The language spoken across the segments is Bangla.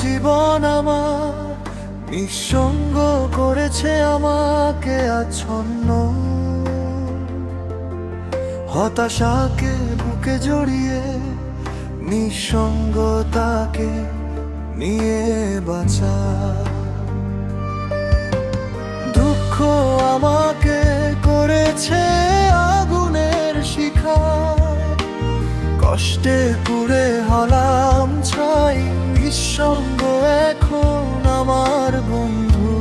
জীবন আমার নিঃসঙ্গ করেছে আমাকে আচ্ছন্ন। হতাশাকে বুকে জড়িয়ে নিঃসঙ্গতাকে নিয়ে বাঁচা। দুঃখ আমাকে করেছে আগুনের শিখা, কষ্টে পুড়ে হলাম ছাই। নিঃসঙ্গ এখন আমার বন্ধু,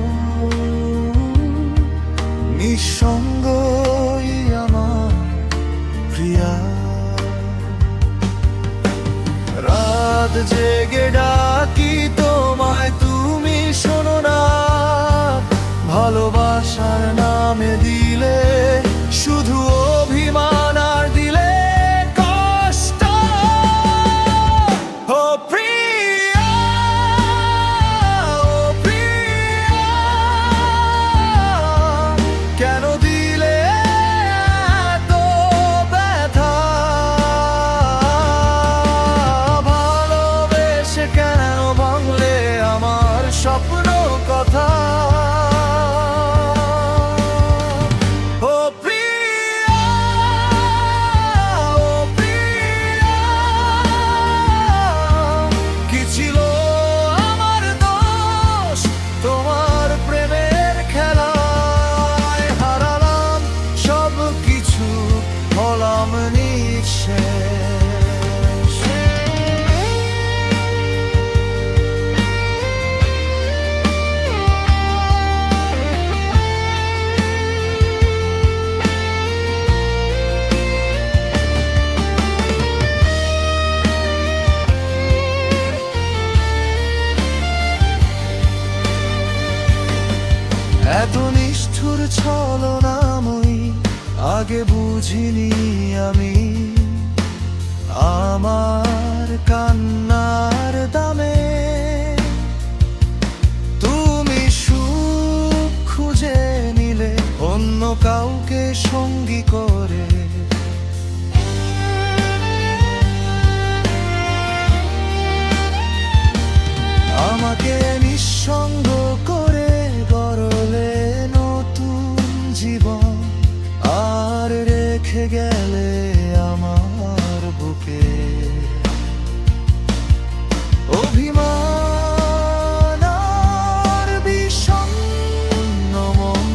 নিঃসঙ্গই আমার প্রিয়া। রাত জেগে ডাকি তোমায়, তুমি শোনো না। ভালোবাসার নামে দিলে শুধু অভিমান, আর দিলে কষ্ট। ও প্রিয়া, ও প্রিয়া, কেন দিলে এত ব্যথা? ভালোবেসে কেন ভাঙলে আমার স্বপ্ন কথা? এত নিষ্ঠুর ছলনাময়ী আগে বুঝিনি আমি। আমার কান্নার দামে তুমি সুখ খুঁজে নিলে অন্য কাউকে সঙ্গী করে। আমাকে নিঃসঙ্গ করে গড়লে নতুন জীবন, আর রেখে গেলে আমার বুকে অভিমান আর বিষণ্ণ মন।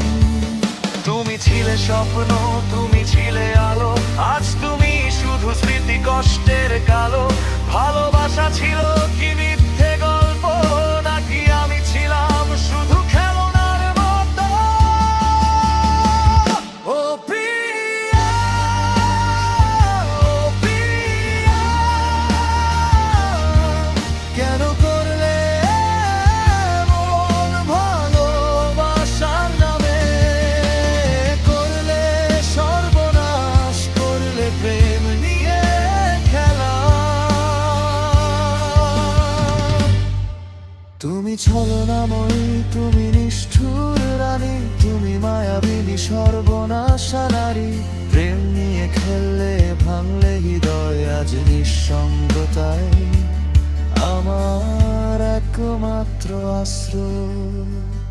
তুমি ছিলে স্বপ্ন, তুমি ছিলে আলো, আজ তুমি শুধু স্মৃতি কষ্টের কালো। ভালোবাসা ছিল কি মিথ্যে গল্প, নাকি আমি ছিলাম শুধু খেলনার মতো? ও প্রিয়া, ও প্রিয়া, কেন করলে এমন? ভালোবাসার নামে করলে সর্বনাশ, করলে প্রেম নিয়ে খেলা। তুমি ছলনাময়ী, তুমি নিষ্ঠুর রানী, তুমি মায়াবিনী সর্বনাশা নারী। প্রেম নিয়ে খেললে ভাঙলে হৃদয়, আজ নিঃসঙ্গতায় আমার একমাত্র আশ্রয়।